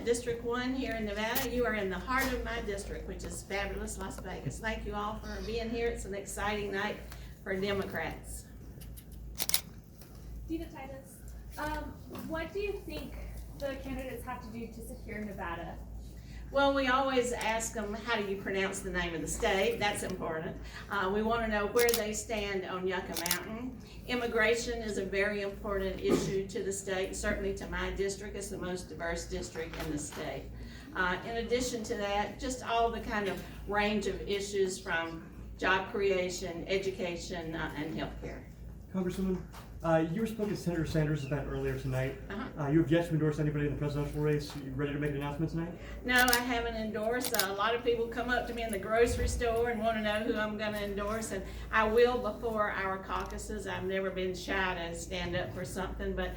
District 1 here in Nevada. You are in the heart of my district, which is fabulous Las Vegas. Thank you all for being here. It's an exciting night for Democrats. Dina Titus, what do you think the candidates have to do to secure Nevada? Well, we always ask them, how do you pronounce the name of the state? That's important. We want to know where they stand on Yucca Mountain. Immigration is a very important issue to the state, certainly to my district. It's the most diverse district in the state. In addition to that, just all the kind of range of issues from job creation, education, and healthcare. Congresswoman, you were spoken to Senator Sanders' event earlier tonight. You have yet to endorse anybody in the presidential race. Are you ready to make an announcement tonight? No, I haven't endorsed. A lot of people come up to me in the grocery store and want to know who I'm going to endorse, and I will before our caucuses. I've never been shy to stand up for something, but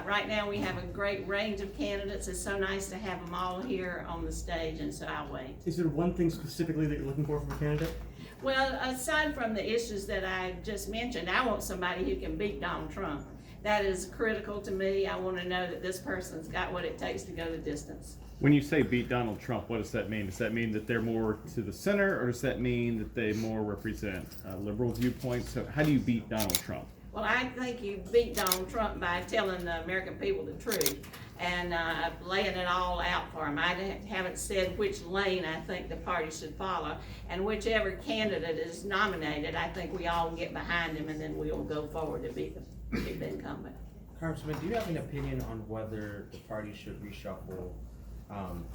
right now we have a great range of candidates. It's so nice to have them all here on the stage, and so I'll wait. Is there one thing specifically that you're looking for from a candidate? Well, aside from the issues that I just mentioned, I want somebody who can beat Donald Trump. That is critical to me. I want to know that this person's got what it takes to go the distance. When you say beat Donald Trump, what does that mean? Does that mean that they're more to the center, or does that mean that they more represent liberal viewpoints? So how do you beat Donald Trump? Well, I think you beat Donald Trump by telling the American people the truth and laying it all out for them. I haven't said which lane I think the party should follow, and whichever candidate is nominated, I think we all get behind him, and then we will go forward to beat the incumbent. Congressman, do you have an opinion on whether the party should reshuffle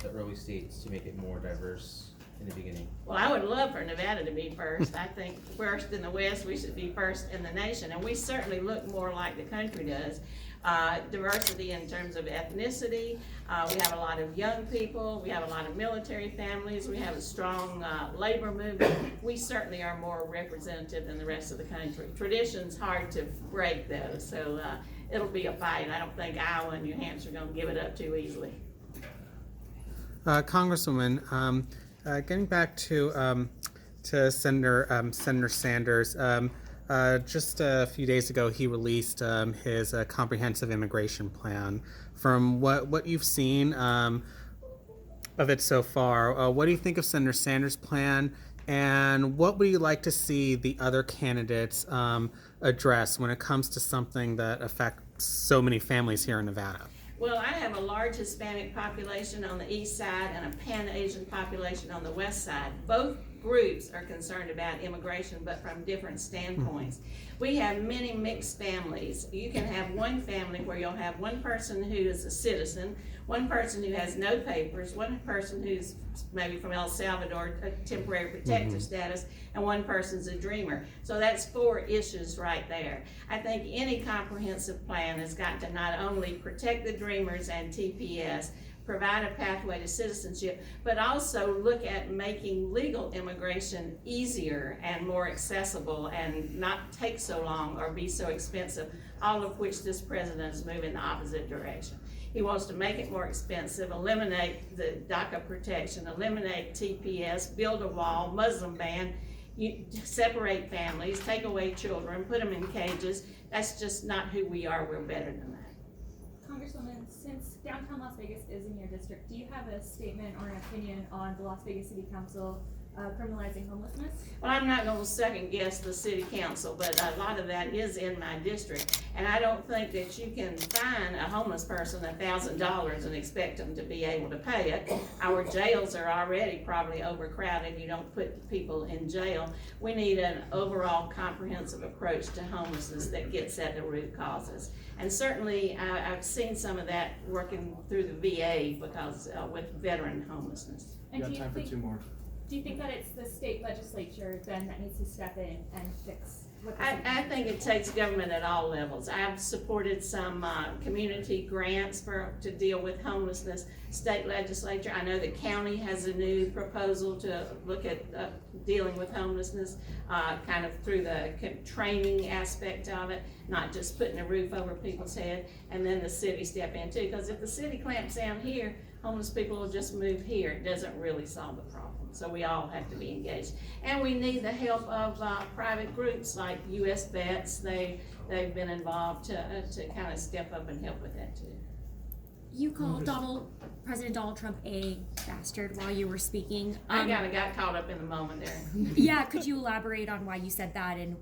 the early states to make it more diverse in the beginning? Well, I would love for Nevada to be first. I think first in the West, we should be first in the nation, and we certainly look more like the country does. Diversity in terms of ethnicity. We have a lot of young people. We have a lot of military families. We have a strong labor movement. We certainly are more representative than the rest of the country. Tradition's hard to break, though, so it'll be a fight. I don't think Iowa and New Hampshire are going to give it up too easily. Congresswoman, getting back to Senator Sanders. Just a few days ago, he released his comprehensive immigration plan. From what you've seen of it so far, what do you think of Senator Sanders' plan, and what would you like to see the other candidates address when it comes to something that affects so many families here in Nevada? Well, I have a large Hispanic population on the east side and a Pan-Asian population on the west side. Both groups are concerned about immigration, but from different standpoints. We have many mixed families. You can have one family where you'll have one person who is a citizen, one person who has no papers, one person who's maybe from El Salvador, a temporary protective status, and one person's a dreamer. So that's 4 issues right there. I think any comprehensive plan has got to not only protect the dreamers and TPS, provide a pathway to citizenship, but also look at making legal immigration easier and more accessible and not take so long or be so expensive, all of which this president is moving the opposite direction. He wants to make it more expensive, eliminate the DACA protection, eliminate TPS, build a wall, Muslim ban, separate families, take away children, put them in cages. That's just not who we are. We're better than that. Congresswoman, since downtown Las Vegas is in your district, do you have a statement or an opinion on the Las Vegas City Council criminalizing homelessness? Well, I'm not going to second guess the city council, but a lot of that is in my district. And I don't think that you can fine a homeless person $1,000 and expect them to be able to pay it. Our jails are already probably overcrowded. You don't put people in jail. We need an overall comprehensive approach to homelessness that gets at the root causes. And certainly I've seen some of that working through the VA because with veteran homelessness. And You have time for 2 more. Do you think that it's the state legislature then that needs to step in and fix what I think it takes government at all levels. I've supported some community grants to deal with homelessness. State legislature, I know the county has a new proposal to look at dealing with homelessness, kind of through the training aspect of it, not just putting a roof over people's head, and then the city step in too. Because if the city clamps down here, homeless people will just move here. It doesn't really solve the problem. So we all have to be engaged. And we need the help of private groups like US Vets. They've been involved to kind of step up and help with that too. You called President Donald Trump a bastard while you were speaking. I got caught up in the moment there. Yeah, could you elaborate on why you said that and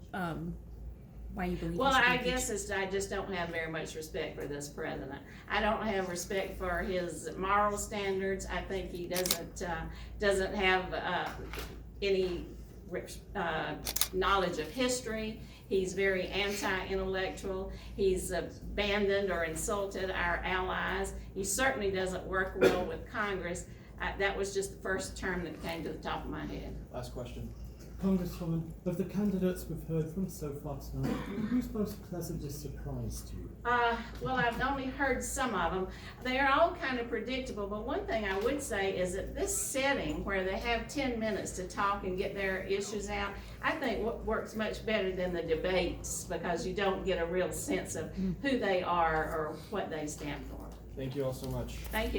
why you believe? Well, he should be I impeached? guess I just don't have very much respect for this president. I don't have respect for his moral standards. I think he doesn't have any knowledge of history. He's very anti-intellectual. He's abandoned or insulted our allies. He certainly doesn't work well with Congress. That was just the first term that came to the top of my head. Last question. Congresswoman, of the candidates we've heard from so far tonight, who's most pleasantly surprised you? Well, I've only heard some of them. They are all kind of predictable, but one thing I would say is that this setting where they have 10 minutes to talk and get their issues out, I think works much better than the debates, because you don't get a real sense of who they are or what they stand for. Thank you all so much. Thank you.